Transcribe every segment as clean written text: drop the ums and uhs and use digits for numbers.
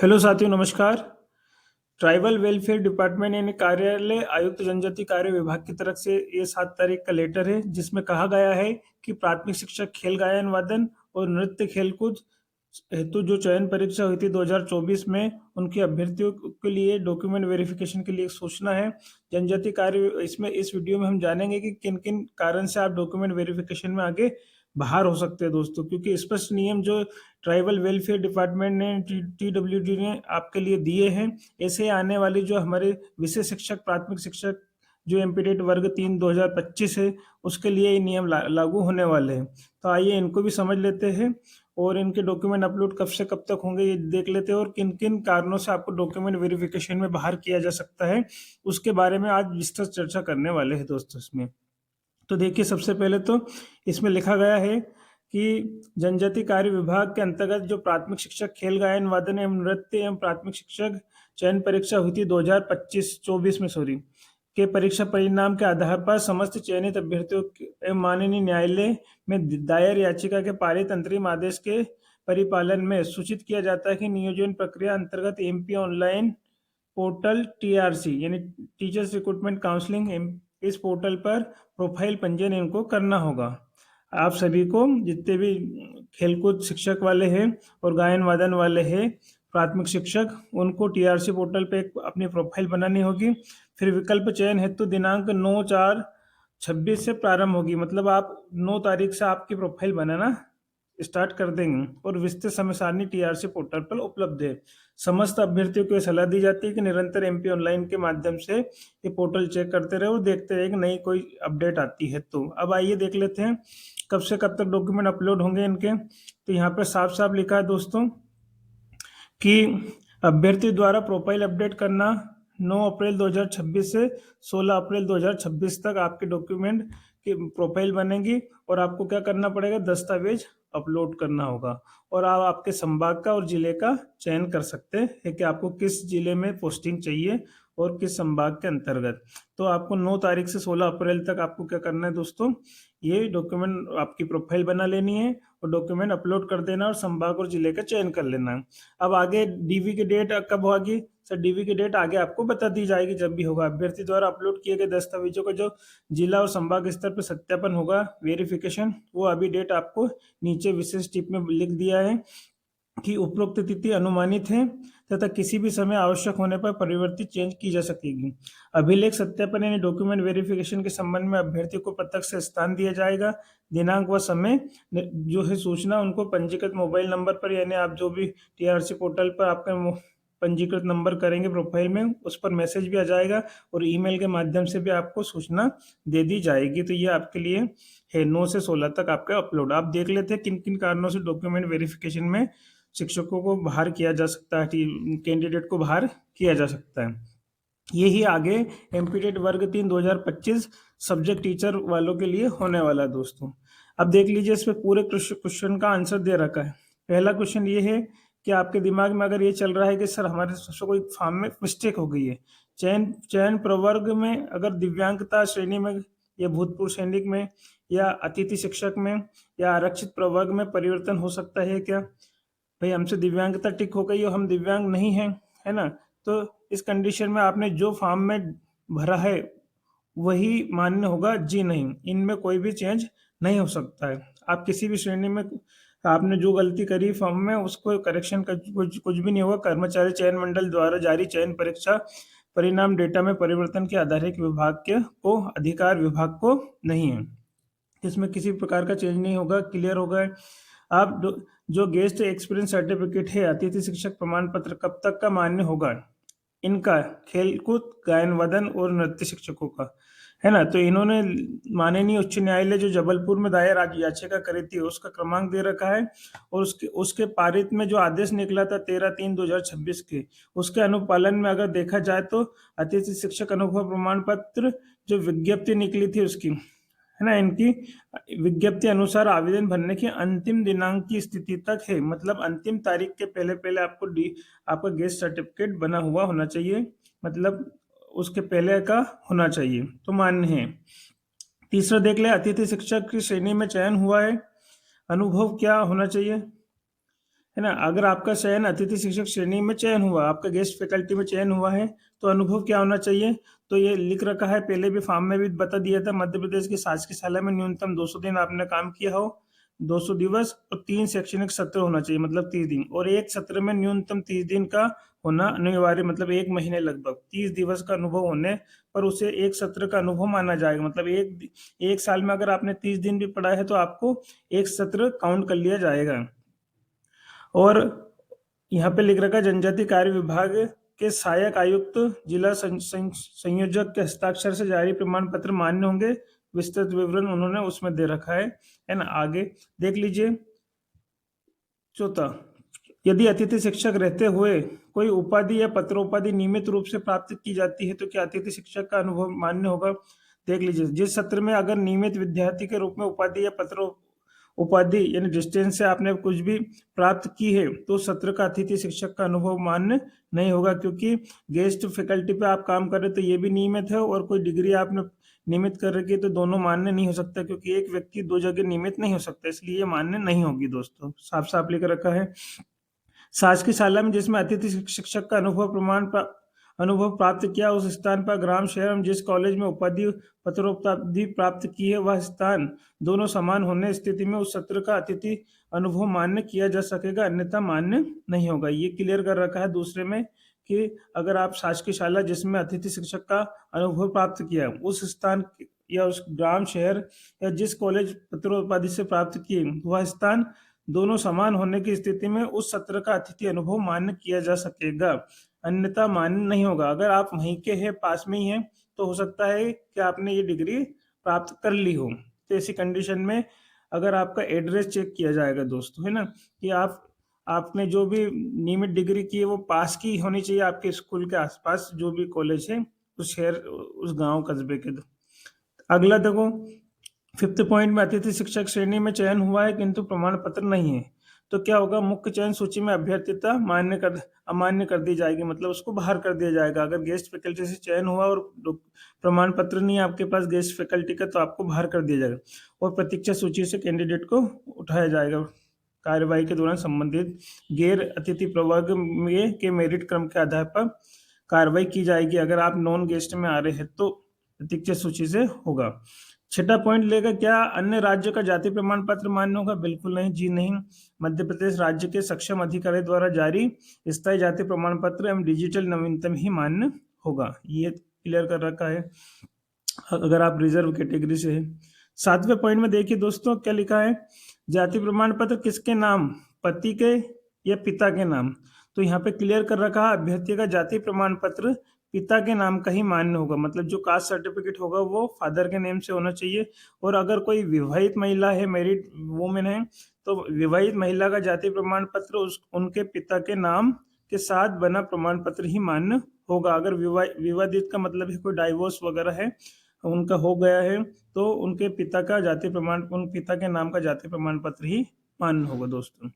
Hello साथियों, नमस्कार। Tribal welfare department यानी कार्यालय आयुक्त जनजाति कार्य विभाग की तरफ से ये 7 तारीख का लेटर है, जिसमें कहा गया है कि प्राथमिक शिक्षक खेल गायन वादन और नृत्य खेलकूद हेतु जो चयन परीक्षा हुई थी 2024 में, उनके अभ्यर्थियों के लिए डॉक्यूमेंट वेरिफिकेशन के लिए एक सूचना है। जनजाति कार्य इसमें इस वीडियो में हम जानेंगे कि किन किन कारण से आप डॉक्यूमेंट वेरिफिकेशन में आगे बाहर हो सकते हैं दोस्तों, क्योंकि स्पष्ट नियम जो ट्राइबल वेलफेयर डिपार्टमेंट ने TWD ने आपके लिए दिए हैं, ऐसे आने वाली जो हमारे विषय शिक्षक प्राथमिक शिक्षक जो एमपीटेट वर्ग 3 2025 है, उसके लिए ये नियम लागू होने वाले हैं। तो आइए इनको भी समझ लेते हैं और इनके डॉक्यूमेंट अपलोड कब से कब तक होंगे ये देख लेते हैं, और किन किन कारणों से आपको डॉक्यूमेंट वेरिफिकेशन में बाहर किया जा सकता है, उसके बारे में आज विस्तृत चर्चा करने वाले हैं दोस्तों इसमें। तो देखिए, सबसे पहले तो इसमें लिखा गया है कि जनजाति कार्य विभाग के अंतर्गत जो प्राथमिक शिक्षक खेल गायन वादन एवं नृत्य एवं प्राथमिक शिक्षक चयन परीक्षा हुई थी 2025-24 में के परीक्षा परिणाम के आधार पर समस्त चयनित अभ्यर्थियों एवं माननीय न्यायालय में दायर याचिका के पारित अंतरिम आदेश के परिपालन में सूचित किया जाता है कि नियोजन प्रक्रिया अंतर्गत MP ऑनलाइन पोर्टल TRC यानी टीचर्स रिक्रूटमेंट काउंसलिंग, इस पोर्टल पर प्रोफाइल पंजीयन इनको करना होगा। आप सभी को, जितने भी खेलकूद शिक्षक वाले हैं और गायन वादन वाले हैं प्राथमिक शिक्षक, उनको TRC पोर्टल पे अपनी प्रोफाइल बनानी होगी। फिर विकल्प चयन हेतु दिनांक 9/4/26 से प्रारंभ होगी, मतलब आप 9 तारीख से आपकी प्रोफाइल बनाना स्टार्ट कर देंगे और विस्तृत समय सारणी TRC पोर्टल पर उपलब्ध है। समस्त अभ्यर्थियों को सलाह दी जाती है कि निरंतर MP ऑनलाइन के माध्यम से ये पोर्टल चेक करते रहे और देखते रहे कि नई कोई अपडेट आती है। तो अब आइए देख लेते हैं कब से कब तक डॉक्यूमेंट अपलोड होंगे इनके। तो यहाँ पर साफ साफ लिखा है दोस्तों कि अभ्यर्थी द्वारा प्रोफाइल अपडेट करना 9 अप्रैल 2026 से 16 अप्रैल 2026 तक आपके डॉक्यूमेंट की प्रोफाइल बनेगी और आपको क्या करना पड़ेगा, दस्तावेज अपलोड करना होगा और आप आपके संभाग का और जिले का चयन कर सकते हैं कि आपको किस जिले में पोस्टिंग चाहिए और किस संभाग के अंतर्गत। तो आपको 9 तारीख से 16 अप्रैल तक आपको क्या करना है दोस्तों, ये डॉक्यूमेंट आपकी प्रोफाइल बना लेनी है और डॉक्यूमेंट अपलोड कर देना और संभाग और जिले का चयन कर लेना है। अब आगे DV की डेट कब होगी सर? DV की डेट आगे आपको बता दी जाएगी जब भी होगा। अभ्यर्थी द्वारा अपलोड किए गए दस्तावेजों का जो जिला और संभाग स्तर पर सत्यापन होगा, वेरिफिकेशन, वो अभी डेट आपको नीचे विशेष टिप में लिख दिया है कि उपरोक्त तिथि अनुमानित है तथा किसी भी समय आवश्यक होने पर परिवर्तित चेंज की जा सकेगी। अभिलेख सत्यापन यानी डॉक्यूमेंट वेरिफिकेशन के संबंध में अभ्यर्थी को प्रत्यक्ष से स्थान दिया जाएगा। दिनांक व समय जो है सूचना उनको पंजीकृत मोबाइल नंबर पर, यानी आप जो भी TRC पोर्टल पर आपका पंजीकृत नंबर करेंगे प्रोफाइल में, उस पर मैसेज भी आ जाएगा और ईमेल के माध्यम से भी आपको सूचना दे दी जाएगी। तो ये आपके लिए है 9 से 16 तक आपका अपलोड। आप देख लेते हैं किन किन कारणों से डॉक्यूमेंट वेरिफिकेशन में शिक्षकों को बाहर किया जा सकता है, कैंडिडेट को बाहर किया जा सकता है। यही आगे एमपीटेट वर्ग 3 2025 सब्जेक्ट टीचर वालों के लिए होने वाला है दोस्तों। अब देख लीजिए, इस पे पूरे क्वेश्चन का आंसर दे रखा है। पहला क्वेश्चन ये है कि आपके दिमाग में अगर ये चल रहा है कि सर हमारे सबसे कोई फॉर्म में मिस्टेक हो गई है, चयन प्रवर्ग में अगर दिव्यांगता श्रेणी में या भूतपूर्व सैनिक में या अतिथि शिक्षक में या आरक्षित प्रवर्ग में परिवर्तन हो सकता है क्या? भाई, हमसे दिव्यांगता टिक हो गई और हम दिव्यांग नहीं हैं, है ना? तो इस कंडीशन में आपने जो फॉर्म में भरा है वही मान्य होगा, जी नहीं, इनमें कोई भी चेंज नहीं हो सकता है। आप किसी भी श्रेणी में आपने जो गलती करी फॉर्म में, उसको करेक्शन का कुछ भी नहीं होगा। कर्मचारी चयन मंडल द्वारा जारी चयन परीक्षा परिणाम डेटा में परिवर्तन के आधारित विभाग के को अधिकार विभाग को नहीं है, इसमें किसी प्रकार का चेंज नहीं होगा। क्लियर होगा? आप जो गेस्ट एक्सपीरियंस सर्टिफिकेट है, अतिथि शिक्षक प्रमाण पत्र कब तक का मान्य होगा? इनका खेलकूद गायन वादन और नृत्य शिक्षकों का, है ना? तो इन्होंने माननीय उच्च न्यायालय जो जबलपुर में दायर याचिका करी थी, उसका क्रमांक दे रखा है और उसके पारित में जो आदेश निकला था 13/3/2026 के, उसके अनुपालन में अगर देखा जाए तो अतिथि शिक्षक अनुभव प्रमाण पत्र जो विज्ञप्ति निकली थी उसकी, है ना, इनकी विज्ञप्ति अनुसार आवेदन भरने की अंतिम दिनांक की स्थिति तक है, मतलब अंतिम तारीख के पहले पहले आपका गेस्ट सर्टिफिकेट बना हुआ होना चाहिए, मतलब उसके पहले का होना चाहिए, तो मान्य है। तीसरा देख ले, अतिथि शिक्षक की श्रेणी में चयन हुआ है, अनुभव क्या होना चाहिए, है है ना। अगर आपका चयन अतिथि शिक्षक श्रेणी में चयन हुआ, आपका गेस्ट फैकल्टी में चयन हुआ है, तो अनुभव क्या होना चाहिए? तो ये लिख रखा है, पहले भी फॉर्म में भी बता दिया था, मध्य प्रदेश की शासकीय शाला में न्यूनतम 200 दिन आपने काम किया हो, 200 दिवस, और 3 शैक्षणिक सत्र होना चाहिए, मतलब 30 दिन, और एक सत्र में न्यूनतम 30 दिन का होना अनिवार्य, मतलब 1 महीने लगभग 30 दिवस का अनुभव होने पर उसे एक सत्र का अनुभव माना जाएगा। मतलब एक साल में अगर आपने 30 दिन भी पढ़ा है तो आपको एक सत्र काउंट कर लिया जाएगा। और यहाँ पे लिख रखा है, जनजाति कार्य विभाग के सहायक आयुक्त जिला संयोजक के हस्ताक्षर से जारी प्रमाण पत्र मान्य होंगे। विस्तृत विवरण उन्होंने उसमें दे रखा है ना। आगे देख लीजिए। चौथा, यदि अतिथि शिक्षक रहते हुए कोई उपाधि या पत्रोपाधि नियमित रूप से प्राप्त की जाती है तो क्या अतिथि शिक्षक का अनुभव मान्य होगा? देख लीजिए, जिस सत्र में अगर नियमित विद्यार्थी के रूप में उपाधि या पत्र उपाधि यानी डिस्टेंस से आपने कुछ भी प्राप्त की है तो सत्र का अतिथि शिक्षक का अनुभव मान्य नहीं होगा, क्योंकि गेस्ट फैकल्टी पे आप काम कर रहे तो ये भी नियमित है, और कोई डिग्री आपने नियमित कर रखी है तो दोनों मान्य नहीं हो सकता, क्योंकि एक व्यक्ति 2 जगह नियमित नहीं हो सकता, इसलिए ये मान्य नहीं होगी दोस्तों। साफ साफ लिख रखा है। शासकीय शाला में जिसमें अतिथि शिक्षक का अनुभव प्राप्त किया, उस स्थान पर ग्राम शहर एवं जिस कॉलेज में उपाधि पत्रोपाधि प्राप्त की है वह स्थान दोनों समान होने स्थिति में उस सत्र का अतिथि अनुभव मान्य किया जा सकेगा, अन्यथा मान्य नहीं होगा। ये क्लियर कर रखा है दूसरे में कि अगर आप शासकीय शाला जिसमें अतिथि शिक्षक का अनुभव प्राप्त किया उस स्थान या उस ग्राम शहर या जिस कॉलेज पत्रोपाधि से प्राप्त किए वह स्थान दोनों समान होने की स्थिति में उस सत्र का अतिथि अनुभव मान्य किया जा सकेगा, अन्यथा मान्य नहीं होगा। अगर आप वहीं के हैं, पास में ही हैं, तो हो सकता है कि आपने ये डिग्री प्राप्त कर ली हो, तो ऐसी कंडीशन में अगर आपका एड्रेस चेक किया जाएगा दोस्तों, है ना, कि आपने जो भी नियमित डिग्री की है वो पास की होनी चाहिए, आपके स्कूल के आसपास जो भी कॉलेज है उस शहर उस गांव कस्बे के। अगला देखो, 5th पॉइंट में अतिथि शिक्षक श्रेणी में चयन हुआ है किंतु प्रमाण पत्र नहीं है, तो क्या होगा? मुख्य चयन सूची में अभ्यर्थिता अमान्य कर दी जाएगी, मतलब उसको बाहर कर दिया जाएगा। अगर गेस्ट फैकल्टी से चयन हुआ और प्रमाण पत्र नहीं है आपके पास गेस्ट फैकल्टी का, तो आपको बाहर कर दिया जाएगा और प्रतीक्षा सूची से कैंडिडेट को उठाया जाएगा। कार्यवाही के दौरान संबंधित गैर अतिथि प्रवर्ग में के मेरिट क्रम के आधार पर कार्रवाई की जाएगी। अगर आप नॉन गेस्ट में आ रहे हैं तो प्रतीक्षा सूची से होगा। 6ठा पॉइंट लेगा, क्या अन्य राज्य का जाति प्रमाण पत्र मान्य होगा? बिल्कुल नहीं जी नहीं। मध्य प्रदेश राज्य के सक्षम अधिकारी द्वारा जारी स्थायी जाति प्रमाण पत्र एवं डिजिटल नवीनतम ही मान्य होगा, ये क्लियर कर रखा है अगर आप रिजर्व कैटेगरी से है। 7वें पॉइंट में देखिए दोस्तों क्या लिखा है, जाति प्रमाण पत्र किसके नाम, पति के या पिता के नाम? तो यहाँ पे क्लियर कर रखा है, अभ्यर्थी का जाति प्रमाण पत्र पिता के नाम का ही मान्य होगा, मतलब जो कास्ट सर्टिफिकेट होगा वो फादर के नेम से होना चाहिए। और अगर कोई विवाहित महिला है, मैरिड वुमेन है, तो विवाहित महिला का जाति प्रमाण पत्र उनके पिता के नाम के साथ बना प्रमाण पत्र ही मान्य होगा। अगर विवादित का मतलब है कोई डाइवोर्स वगैरह है, उनका हो गया है, तो उनके पिता का उन पिता के नाम का जाति प्रमाण पत्र ही मान्य होगा दोस्तों।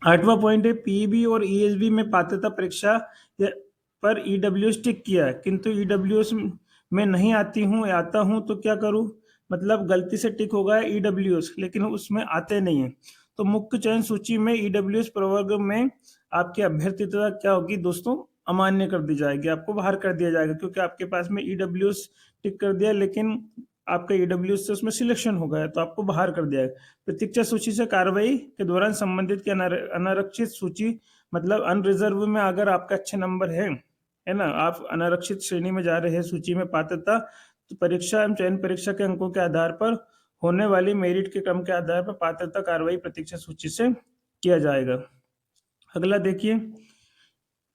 8वां पॉइंट है, पीईबी और ईएसबी में पात्रता परीक्षा पर ईडब्ल्यूएस टिक किया है किंतु ईडब्ल्यूएस में नहीं आता हूं तो क्या करूं? मतलब गलती से टिक हो गया ईडब्ल्यूएस लेकिन उसमें आते नहीं है, तो मुख्य चयन सूची में ईडब्ल्यूएस प्रवर्ग में आपकी अभ्यर्थिता क्या होगी दोस्तों? अमान्य कर दी जाएगी, आपको बाहर कर दिया जाएगा, क्योंकि आपके पास में ईडब्ल्यूएस टिक कर दिया लेकिन आपका ईडब्ल्यूएस से उसमें सिलेक्शन हो गया, तो आपको बाहर कर दिया जाएगा। प्रतीक्षा सूची से कार्रवाई के दौरान संबंधित के अनारक्षित सूची, मतलब अनरिजर्व में अगर आपका अच्छे नंबर है ना, आप अनारक्षित श्रेणी में जा रहे हैं सूची में पात्रता, तो परीक्षा एवं चयन परीक्षा के अंकों के आधार पर होने वाली मेरिट के क्रम के आधार पर पात्रता कार्रवाई प्रतीक्षा सूची से किया जाएगा। अगला देखिए,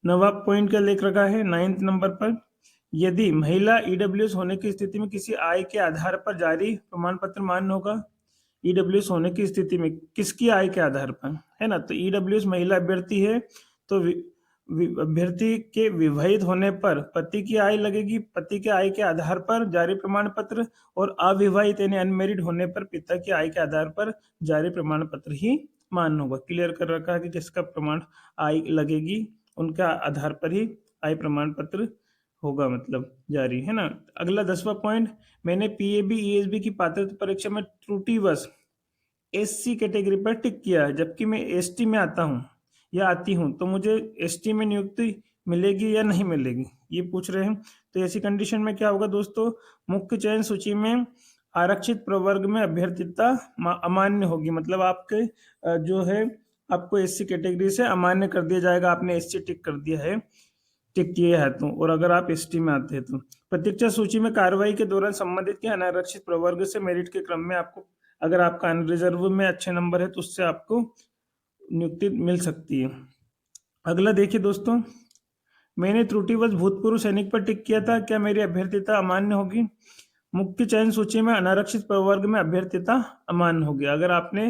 9वां पॉइंट क्या लिख रखा है 9th नंबर पर, यदि महिला ईडब्ल्यूएस होने की स्थिति में किसी आय के आधार पर जारी प्रमाण पत्र मान्य होगा। ईडब्ल्यूएस होने की स्थिति में किसकी आय के आधार पर, है ना, तो ईडब्ल्यूएस महिला अभ्यर्थी है तो अभ्यर्थी के विवाहित होने पर पति की आय लगेगी, पति के आय के आधार पर जारी प्रमाण पत्र, और अविवाहित यानी अनमेरिड होने पर पिता की आय के आधार पर जारी प्रमाण पत्र ही मान्य होगा। क्लियर कर रखा है कि जिसका प्रमाण आय लगेगी उनका आधार पर ही आय प्रमाण पत्र होगा, मतलब जारी, है ना। अगला 10वां पॉइंट, मैंने पीएबी ईएसबी की पात्रता परीक्षा में त्रुटिवश एससी कैटेगरी पर टिक किया है जबकि मैं एसटी में आता हूं, या आती हूँ तो मुझे एसटी में नियुक्ति मिलेगी या नहीं मिलेगी, ये पूछ रहे हैं। तो ऐसी कंडीशन में क्या होगा दोस्तों, मुख्य चयन सूची में आरक्षित प्रवर्ग में अभ्यर्थिता अमान्य होगी, मतलब आपके जो है आपको एससी कैटेगरी से अमान्य कर दिया जाएगा, आपने एससी टिक कर दिया है, टिक किए है तो, और अगर आप एसटी में आते हैं तो। प्रतीक्षा सूची में कार्रवाई के दौरान संबंधित के अनारक्षित प्रवर्ग से मेरिट के क्रम में आपको, अगर आपका अनरिजर्व में अच्छे नंबर है तो उससे आपको नियुक्ति मिल सकती है। अगला देखिए दोस्तों, मैंने त्रुटिवश भूतपूर्व सैनिक पर टिक किया था, क्या मेरी अभ्यर्थिता अमान्य होगी? मुख्य चयन सूची में अनारक्षित प्रवर्ग में अभ्यर्थिता अमान्य होगी। अगर आपने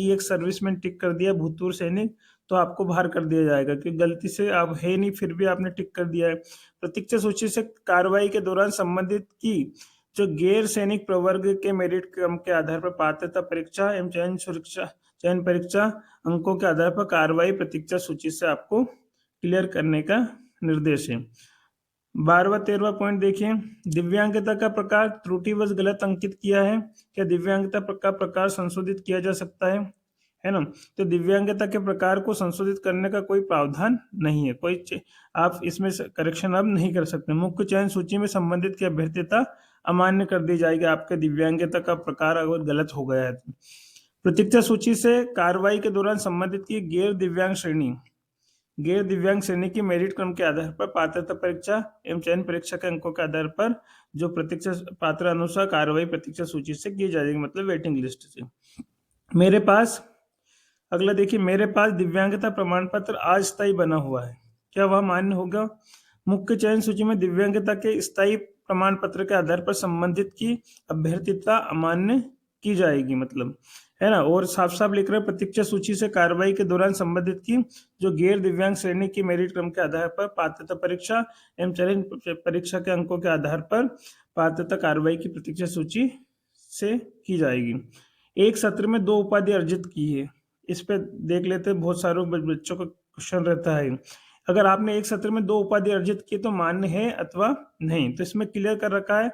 एक सर्विस में टिक कर दिया भूतपूर्व सैनिक तो आपको बाहर कर दिया जाएगा, क्योंकि गलती से आप है नहीं फिर भी आपने टिक कर दिया है। प्रतीक्षा सूची से कार्रवाई के दौरान संबंधित की जो गैर सैनिक प्रवर्ग के मेरिट क्रम के आधार पर पात्रता परीक्षा एवं चयन परीक्षा अंकों के आधार पर कार्रवाई प्रतीक्षा सूची से आपको क्लियर करने का निर्देश है। 12वां 13वां पॉइंट देखिए, दिव्यांगता का प्रकार त्रुटिवश गलत अंकित किया है, क्या दिव्यांगता का प्रकार संशोधित किया जा सकता है ना? तो दिव्यांगता के प्रकार को संशोधित करने का कोई प्रावधान नहीं है, कोई आप इसमें करेक्शन अब नहीं कर सकते। मुख्य चयन सूची में संबंधित की अभ्यर्थिता अमान्य कर दी जाएगी आपके दिव्यांगता का प्रकार अगर गलत हो गया है तो। प्रतीक्षा सूची से कार्रवाई के दौरान संबंधित की गैर दिव्यांग श्रेणी की मेरिट क्रम के आधार पर पात्रता परीक्षा एवं चयन परीक्षा के अंकों के आधार पर जो प्रतीक्षा पात्र अनुसार कार्रवाई प्रतीक्षा सूची से की जाएगी, मतलब वेटिंग लिस्ट से। मेरे पास अगला देखिए, मेरे पास दिव्यांगता प्रमाण पत्र अस्थायी बना हुआ है, क्या वह मान्य होगा? मुख्य चयन सूची में दिव्यांगता के स्थायी प्रमाण पत्र के आधार पर संबंधित की अभ्यर्थिता अमान्य की जाएगी, मतलब है ना। और साफ साफ लिख रहे प्रतीक्षा सूची से कार्रवाई के दौरान संबंधित की जो गैर दिव्यांग श्रेणी की मेरिट क्रम के आधार पर पात्रता परीक्षा एवं चयन परीक्षा के अंकों के आधार पर पात्रता कार्रवाई की प्रतीक्षा सूची से की जाएगी। एक सत्र में 2 उपाधि अर्जित की है, इस पे देख लेते हैं, बहुत सारे बच्चों का क्वेश्चन रहता है। अगर आपने एक सत्र में 2 उपाधि अर्जित की तो मान्य है अथवा नहीं, तो इसमें क्लियर कर रखा है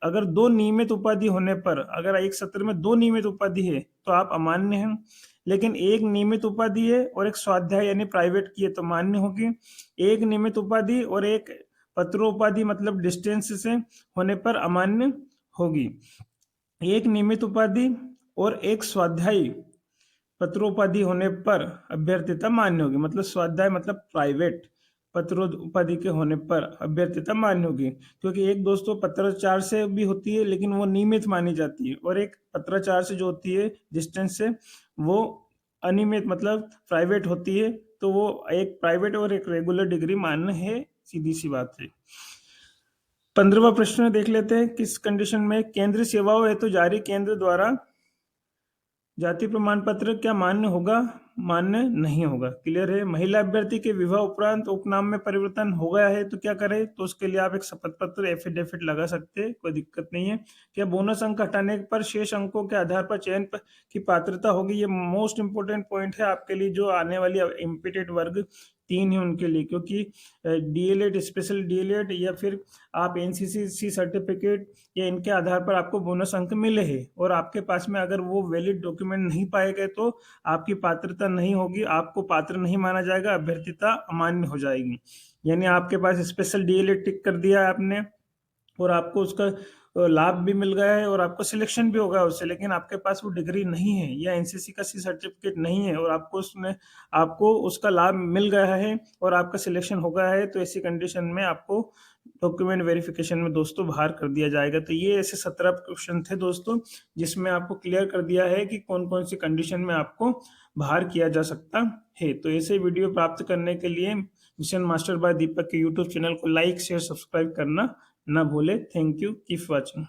अगर 2 नियमित उपाधि होने पर, अगर एक सत्र में 2 नियमित उपाधि है तो आप अमान्य हैं, लेकिन एक नियमित उपाधि है और एक स्वाध्याय यानी प्राइवेट की है तो मान्य होगी। एक नियमित उपाधि और एक पत्रोपाधि मतलब डिस्टेंस से होने पर अमान्य होगी। एक नियमित उपाधि और एक स्वाध्यायी पत्रोपाधि होने पर अभ्यर्थिता मान्य होगी, मतलब स्वाध्याय मतलब प्राइवेट, पत्रोपाधि के होने पर अभ्यर्थिता मान्य होगी। क्योंकि एक दोस्तों पत्राचार से भी होती है लेकिन वो नियमित मानी जाती है, और एक पत्राचार से जो होती है डिस्टेंस से वो अनियमित मतलब प्राइवेट होती है, तो वो एक प्राइवेट और एक रेगुलर डिग्री मान्य है, सीधी सी बात है। 15वां प्रश्न देख लेते हैं, किस कंडीशन में केंद्रीय सेवाओं हेतु जारी केंद्र द्वारा जाति प्रमाण पत्र क्या मान्य होगा, मान्य नहीं होगा? क्लियर है। महिला अभ्यर्थी के विवाह उपरांत उपनाम में परिवर्तन हो गया है तो क्या करें, तो उसके लिए आप एक शपथ पत्र एफिडेविट लगा सकते हैं, कोई दिक्कत नहीं है। क्या बोनस अंक हटाने पर शेष अंकों के आधार पर चयन की पात्रता होगी? ये मोस्ट इंपोर्टेंट पॉइंट है आपके लिए, जो आने वाली इम्पिटेड वर्ग 3 है उनके लिए, क्योंकि डीएलएड, स्पेशल डीएलएड या फिर आप एनसीसी सर्टिफिकेट या इनके आधार पर आपको बोनस अंक मिले हैं और आपके पास में अगर वो वैलिड डॉक्यूमेंट नहीं पाए गए तो आपकी पात्रता नहीं होगी, आपको पात्र नहीं माना जाएगा, अभ्यर्थिता अमान्य हो जाएगी। यानी आपके पास स्पेशल डीएलएड टिक कर दिया है आपने और आपको उसका लाभ भी मिल गया है और आपको सिलेक्शन भी होगा उससे, लेकिन आपके पास वो डिग्री नहीं है या एनसीसी का सी सर्टिफिकेट नहीं है और आपको उसका लाभ मिल गया है और आपका सिलेक्शन हो गया है, तो ऐसी कंडीशन में आपको डॉक्यूमेंट वेरिफिकेशन में दोस्तों बाहर कर दिया जाएगा। तो ये ऐसे 17 क्वेश्चन थे दोस्तों, जिसमें आपको क्लियर कर दिया है कि कौन कौन सी कंडीशन में आपको बाहर किया जा सकता है। तो ऐसे वीडियो प्राप्त करने के लिए मिशन मास्टर बाय दीपक के यूट्यूब चैनल को लाइक शेयर सब्सक्राइब करना ना भूले। Thank you, keep watching.